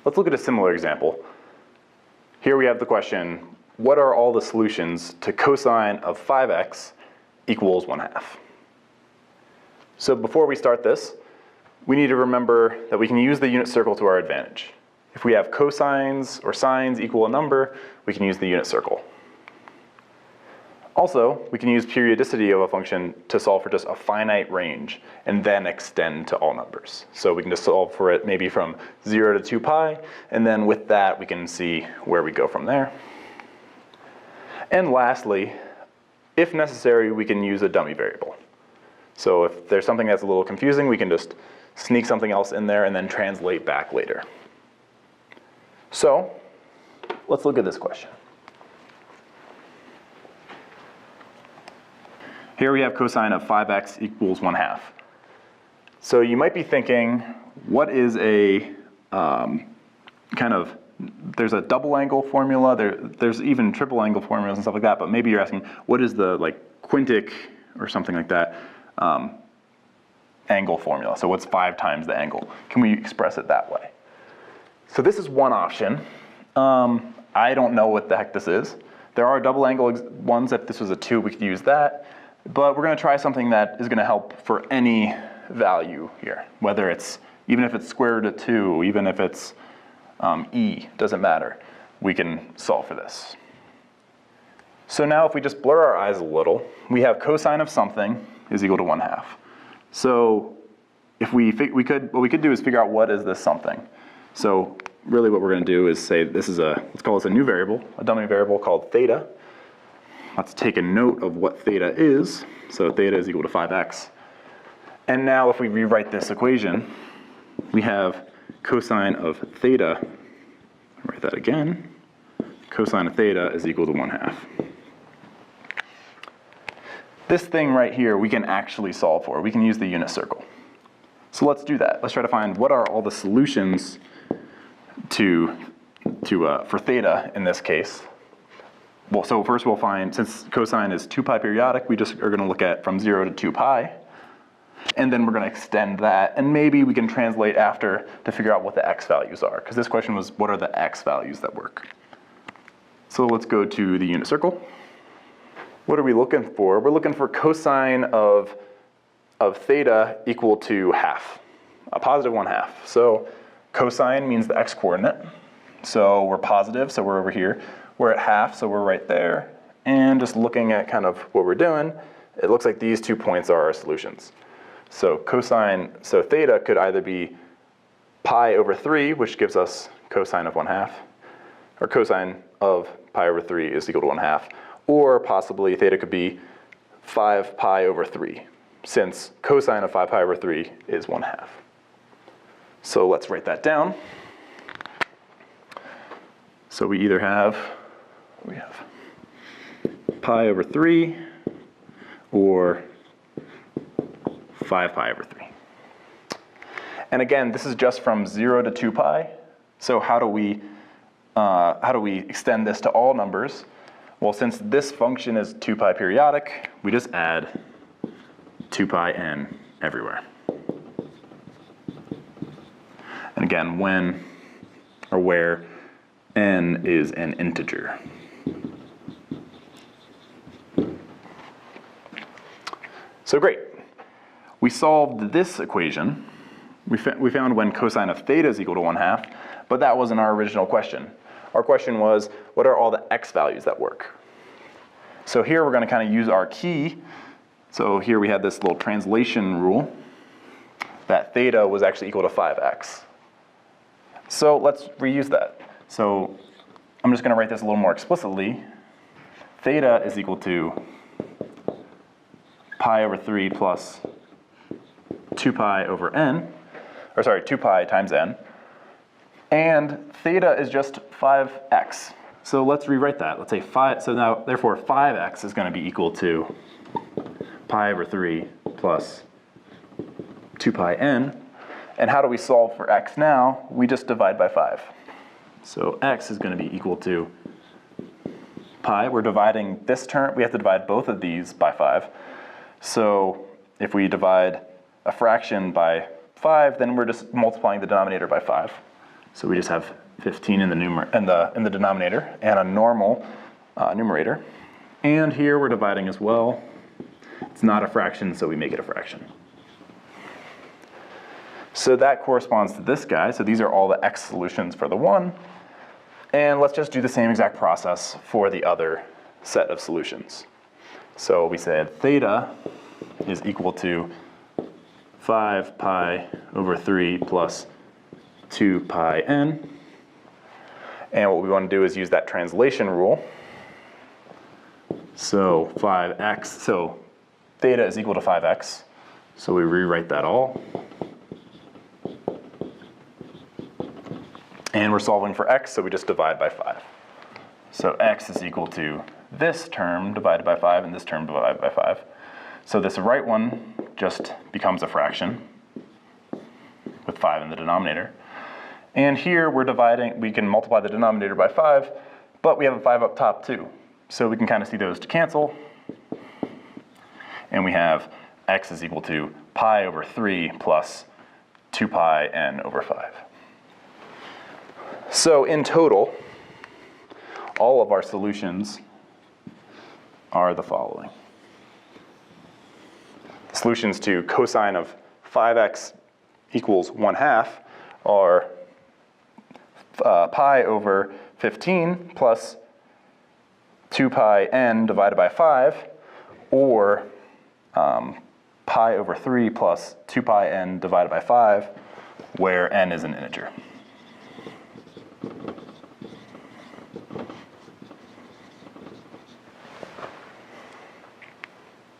Let's look at a similar example. Here we have the question, what are all the solutions to cosine of 5x equals 1/2? So before we start this, we need to remember that we can use the unit circle to our advantage. If we have cosines or sines equal a number, we can use the unit circle. Also, we can use periodicity of a function to solve for just a finite range and then extend to all numbers. So we can just solve for it maybe from 0 to 2 pi, and then with that we can see where we go from there. And lastly, if necessary, we can use a dummy variable. So if there's something that's a little confusing, we can just sneak something else in there and then translate back later. So let's look at this question. Here we have cosine of 5x equals 1/2. So you might be thinking, what is a there's a double angle formula, there's even triple angle formulas and stuff like that, but maybe you're asking, what is the quintic or something like that angle formula? So what's 5 times the angle? Can we express it that way? So this is one option. I don't know what the heck this is. There are double angle ones. If this was a 2, we could use that. But we're going to try something that is going to help for any value here, whether it's, even if it's square root of 2, even if it's e, doesn't matter. We can solve for this. So now if we just blur our eyes a little, we have cosine of something is equal to 1/2. So if what we could do is figure out what is this something. So really what we're going to do is say this is let's call this a new variable, a dummy variable called theta. Let's take a note of what theta is. So theta is equal to 5x. And now if we rewrite this equation, we have cosine of theta, I'll write that again, cosine of theta is equal to 1/2. This thing right here we can actually solve for. We can use the unit circle. So let's do that. Let's try to find what are all the solutions for theta in this case. Well, so first we'll find, since cosine is 2 pi periodic, we just are going to look at from 0 to 2 pi. And then we're going to extend that. And maybe we can translate after to figure out what the x values are. Because this question was, what are the x values that work? So let's go to the unit circle. What are we looking for? We're looking for cosine of theta equal to 1/2, a positive 1/2. So cosine means the x coordinate. So we're positive, so we're over here. We're at 1/2, so we're right there. And just looking at kind of what we're doing, it looks like these 2 points are our solutions. So theta could either be pi over 3, which gives us cosine of 1/2, or cosine of pi over 3 is equal to 1/2, or possibly theta could be 5 pi over 3, since cosine of 5 pi over 3 is 1/2. So let's write that down. So we either have pi over 3 or 5 pi over 3. And again, this is just from 0 to 2 pi. So how do we extend this to all numbers? Well, since this function is 2 pi periodic, we just add 2 pi n everywhere. And again, when or where n is an integer. So great. We solved this equation. We found when cosine of theta is equal to 1/2, but that wasn't our original question. Our question was, what are all the x values that work? So here we're going to kind of use our key. So here we had this little translation rule that theta was actually equal to 5x. So let's reuse that. So I'm just going to write this a little more explicitly. Theta is equal to pi over 3 plus 2 pi over n, or sorry, 2 pi times n. And theta is just 5x. So let's rewrite that. Let's say 5, so now therefore 5x is going to be equal to pi over 3 plus 2 pi n. And how do we solve for x now? We just divide by 5. So x is going to be equal to pi. We're dividing this term. We have to divide both of these by 5. So if we divide a fraction by 5, then we're just multiplying the denominator by 5. So we just have 15 in the denominator and a normal numerator. And here we're dividing as well. It's not a fraction, so we make it a fraction. So that corresponds to this guy. So these are all the x solutions for the one. And let's just do the same exact process for the other set of solutions. So we said theta is equal to 5 pi over 3 plus 2 pi n. And what we want to do is use that translation rule. So 5x, so theta is equal to 5x. So we rewrite that all. And we're solving for x, so we just divide by 5. So x is equal to this term divided by 5 and this term divided by 5. So this right one just becomes a fraction with 5 in the denominator. And here we're dividing, we can multiply the denominator by 5, but we have a 5 up top too. So we can kind of see those to cancel. And we have x is equal to pi over 3 plus 2 pi n over 5. So in total, all of our solutions are the following. Solutions to cosine of 5x equals 1/2 are pi over 15 plus 2 pi n divided by 5, or pi over 3 plus 2 pi n divided by 5, where n is an integer.